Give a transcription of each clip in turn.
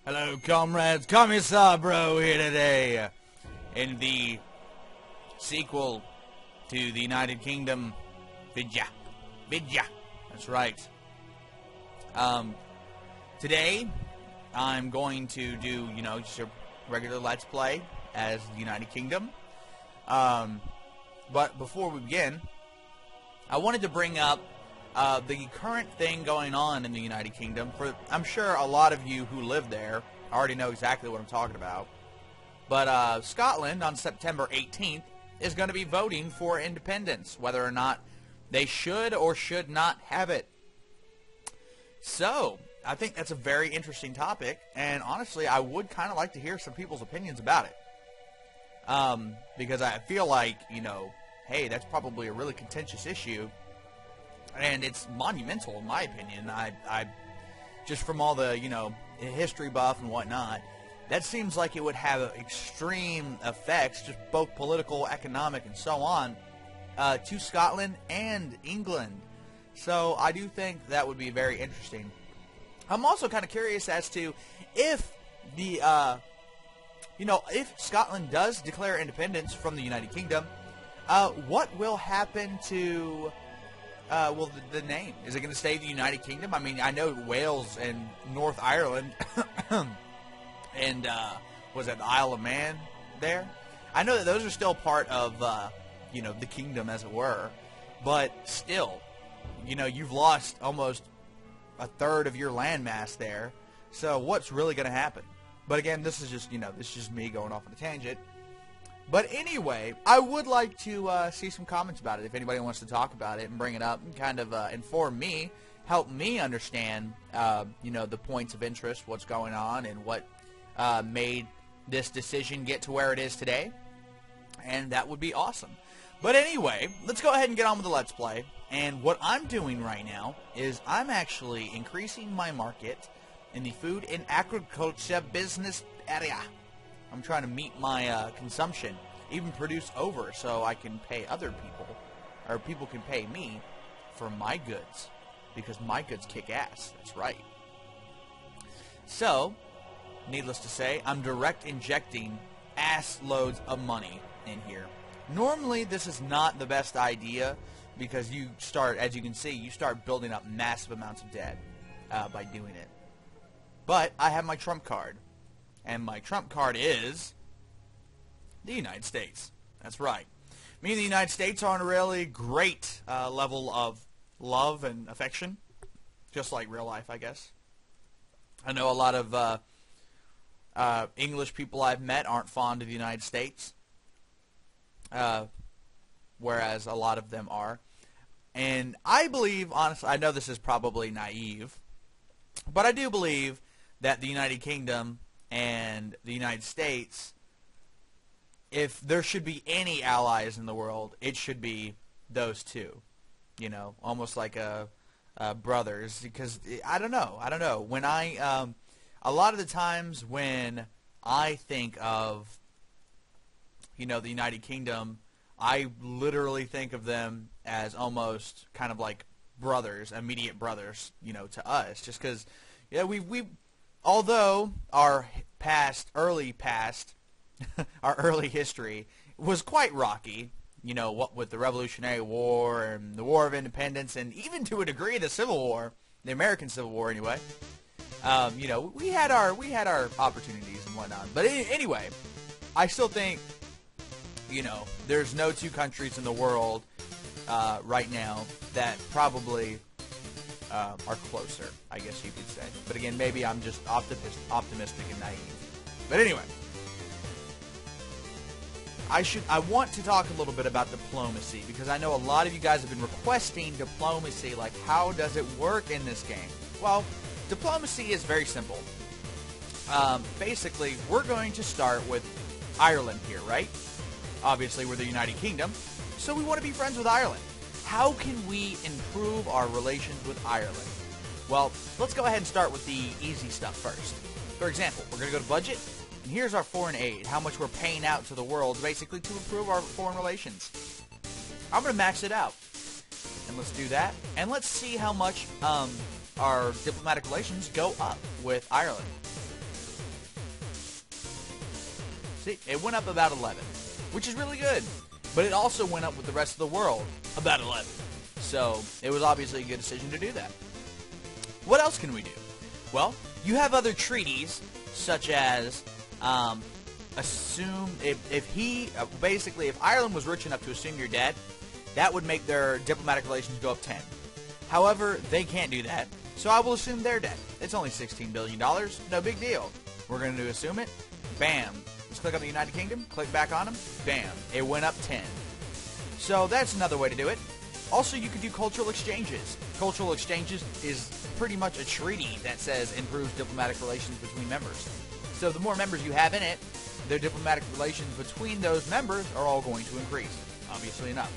Hello, comrades. Commissar bro here today in the sequel to the United Kingdom Vidya. That's right. Today I'm going to do, just a regular Let's Play as the United Kingdom. But before we begin, I wanted to bring up the current thing going on in the United Kingdom. I'm sure a lot of you who live there already know exactly what I'm talking about. But Scotland on September 18th is going to be voting for independence, whether or not they should or should not have it. So, I think that's a very interesting topic, and honestly, I would kind of like to hear some people's opinions about it. Because I feel like, hey, that's probably a really contentious issue, and it's monumental in my opinion. I just from all the, history buff and whatnot, that seems like it would have extreme effects, just both political, economic, and so on, to Scotland and England. So I do think that would be very interesting. I'm also kind of curious as to if the, if Scotland does declare independence from the United Kingdom, what will happen to, the name? Is it going to stay the United Kingdom? I mean, I know Wales and North Ireland and, was it the Isle of Man there? I know that those are still part of, the kingdom, as it were, but still, you've lost almost a third of your landmass there, so what's really going to happen? But again, this is just, this is just me going off on a tangent. But anyway, I would like to see some comments about it if anybody wants to talk about it and bring it up and kind of inform me, help me understand, the points of interest, what's going on, and what made this decision get to where it is today. And that would be awesome. But anyway, let's go ahead and get on with the Let's Play. And what I'm doing right now is I'm actually increasing my market in the food and agriculture business area. I'm trying to meet my consumption, even produce over, so I can pay other people, or people can pay me for my goods, because my goods kick ass. That's right. So, needless to say, I'm direct injecting ass loads of money in here. Normally, this is not the best idea, because you start, as you can see, you start building up massive amounts of debt by doing it. But I have my trump card. And my trump card is the United States. That's right. Me and the United States are on a really great level of love and affection. Just like real life, I guess. I know a lot of English people I've met aren't fond of the United States. Whereas a lot of them are. And I believe, honestly, I know this is probably naive, but I do believe that the United Kingdom and the United States, if there should be any allies in the world, it should be those two. Almost like brothers. Because I don't know. When I, a lot of the times when I think of, the United Kingdom, I literally think of them as almost kind of like brothers, immediate brothers, to us. Just because, we although our early past, our early history was quite rocky, what with the Revolutionary War and the War of Independence, and even to a degree the Civil War, the American Civil War anyway. We had our opportunities and whatnot. But anyway, I still think, there's no two countries in the world right now that probably are closer, I guess you could say. But again, maybe I'm just optimistic and naive. But anyway, I want to talk a little bit about diplomacy, because I know a lot of you guys have been requesting diplomacy, like how does it work in this game? Well, diplomacy is very simple. Basically, we're going to start with Ireland here, right? Obviously, we're the United Kingdom, so we want to be friends with Ireland. How can we improve our relations with Ireland? Well, let's go ahead and start with the easy stuff first. For example, we're going to go to budget, and here's our foreign aid, how much we're paying out to the world, basically to improve our foreign relations. I'm going to max it out, and let's do that, and let's see how much our diplomatic relations go up with Ireland. See, it went up about 11, which is really good. But it also went up with the rest of the world about 11. So it was obviously a good decision to do that. What else can we do? Well, you have other treaties, such as assume if Ireland was rich enough to assume your debt, that would make their diplomatic relations go up 10. However, they can't do that, so I will assume their debt. It's only $16 billion, no big deal. We're going to assume it. Bam. Let's click on the United Kingdom, click back on them, bam. It went up 10. So that's another way to do it. Also, you could do cultural exchanges. Cultural exchanges is pretty much a treaty that says improves diplomatic relations between members. So the more members you have in it, their diplomatic relations between those members are all going to increase, obviously enough.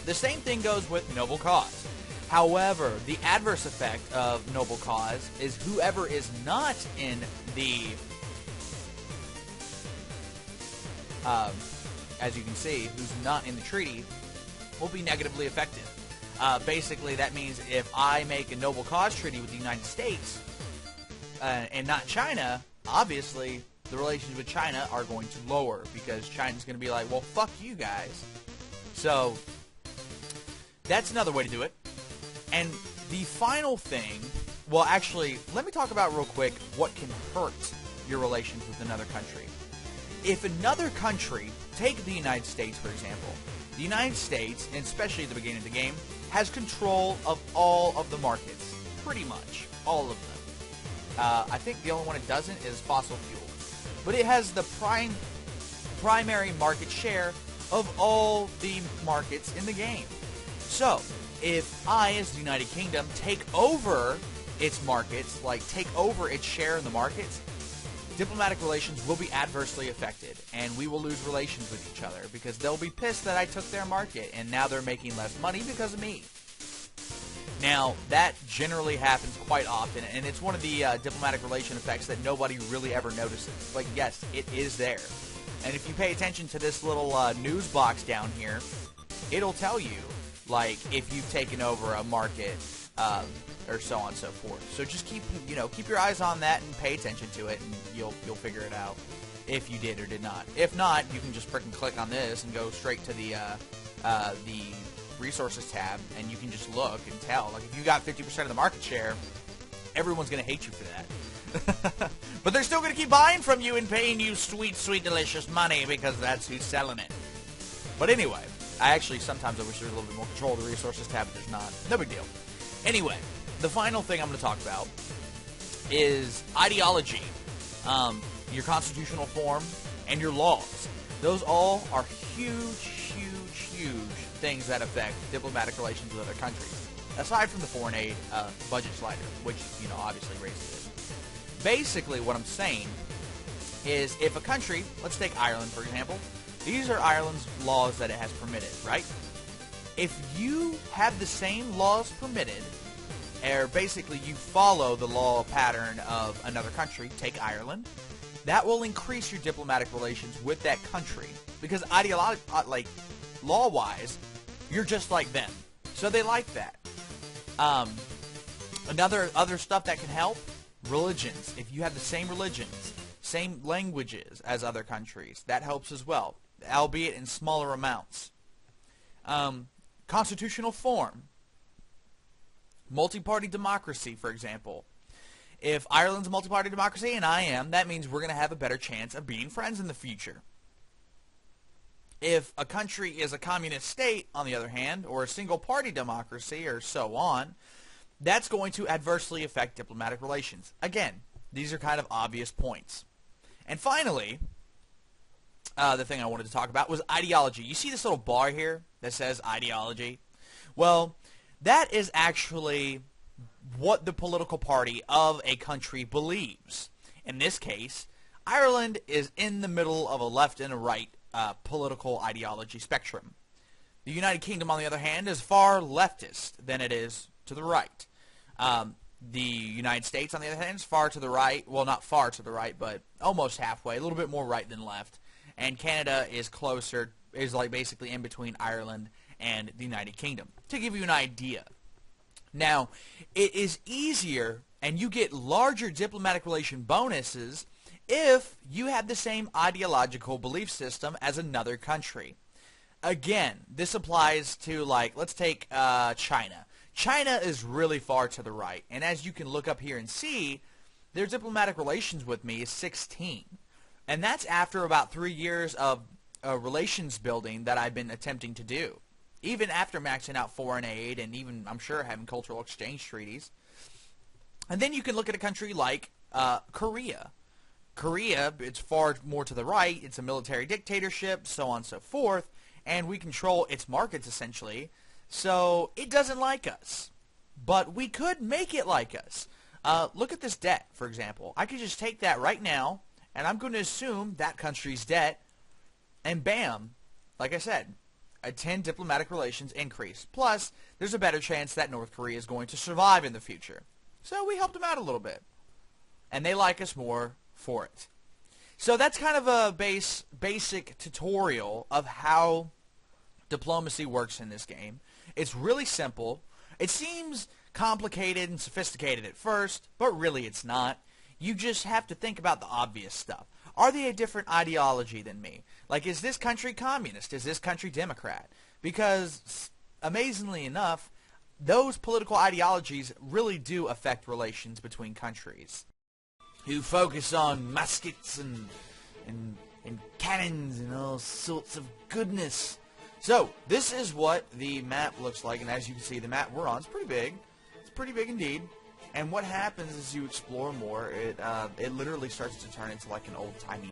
The same thing goes with noble cause. However, the adverse effect of noble cause is whoever is not in the, as you can see, who's not in the treaty will be negatively affected. Basically, that means if I make a noble cause treaty with the United States and not China, obviously the relations with China are going to lower because China's going to be like, well, fuck you guys. So that's another way to do it. And the final thing, well, actually, let me talk about real quick what can hurt your relations with another country. If another country, take the United States, for example, the United States, and especially at the beginning of the game, has control of all of the markets. Pretty much. All of them. I think the only one it doesn't is fossil fuel. But it has the primary market share of all the markets in the game. So, if I, as the United Kingdom, take over its markets, like take over its share in the markets, diplomatic relations will be adversely affected, and we will lose relations with each other because they'll be pissed that I took their market, and now they're making less money because of me. Now, that generally happens quite often, and it's one of the diplomatic relation effects that nobody really ever notices. But yes, it is there. And if you pay attention to this little news box down here, it'll tell you, like, if you've taken over a market, or so on and so forth. So just keep your eyes on that and pay attention to it, and you'll figure it out if you did or did not. If not, you can just frickin' click on this and go straight to the resources tab, and you can just look and tell. Like, if you got 50% of the market share, everyone's going to hate you for that. But they're still going to keep buying from you and paying you sweet, sweet, delicious money because that's who's selling it. But anyway, sometimes I wish there was a little bit more control of the resources tab, but there's not. No big deal. Anyway, the final thing I'm going to talk about is ideology, your constitutional form, and your laws. Those all are huge, huge, huge things that affect diplomatic relations with other countries, aside from the foreign aid budget slider, which, obviously raises it. Basically, what I'm saying is if a country, let's take Ireland, for example, these are Ireland's laws that it has permitted, right? If you have the same laws permitted, or basically you follow the law pattern of another country, take Ireland, that will increase your diplomatic relations with that country. Because law-wise, you're just like them. So they like that. Other stuff that can help, religions. If you have the same religions, same languages as other countries, that helps as well, albeit in smaller amounts. Constitutional form. Multi-party democracy, for example. If Ireland's a multi-party democracy and I am, that means we're going to have a better chance of being friends in the future. If a country is a communist state, on the other hand, or a single-party democracy, or so on, that's going to adversely affect diplomatic relations. Again, these are kind of obvious points. And finally, the thing I wanted to talk about was ideology. You see this little bar here that says ideology? Well, that is actually what the political party of a country believes. In this case, Ireland is in the middle of a left and a right political ideology spectrum. The United Kingdom, on the other hand, is far leftist than it is to the right. The United States, on the other hand, is far to the right. Well, not far to the right, but almost halfway, a little bit more right than left. And Canada is like basically in between Ireland and the United Kingdom, to give you an idea. Now, it is easier, and you get larger diplomatic relation bonuses if you have the same ideological belief system as another country. Again, this applies to, like, let's take China. China is really far to the right, and as you can look up here and see, their diplomatic relations with me is 16. And that's after about 3 years of relations building that I've been attempting to do. Even after maxing out foreign aid and even, I'm sure, having cultural exchange treaties. And then you can look at a country like Korea. Korea, it's far more to the right. It's a military dictatorship, so on and so forth. And we control its markets, essentially. So it doesn't like us. But we could make it like us. Look at this debt, for example. I could just take that right now, and I'm going to assume that country's debt, and bam, like I said, a 10 diplomatic relations increase. Plus, there's a better chance that North Korea is going to survive in the future. So we helped them out a little bit. And they like us more for it. So that's kind of a basic tutorial of how diplomacy works in this game. It's really simple. It seems complicated and sophisticated at first, but really it's not. You just have to think about the obvious stuff. Are they a different ideology than me? Like, is this country communist? Is this country Democrat? Because, amazingly enough, those political ideologies really do affect relations between countries. Who focus on muskets and cannons and all sorts of goodness. So, this is what the map looks like, and as you can see, the map we're on is pretty big. It's pretty big indeed. And what happens as you explore more, it literally starts to turn into like an old-timey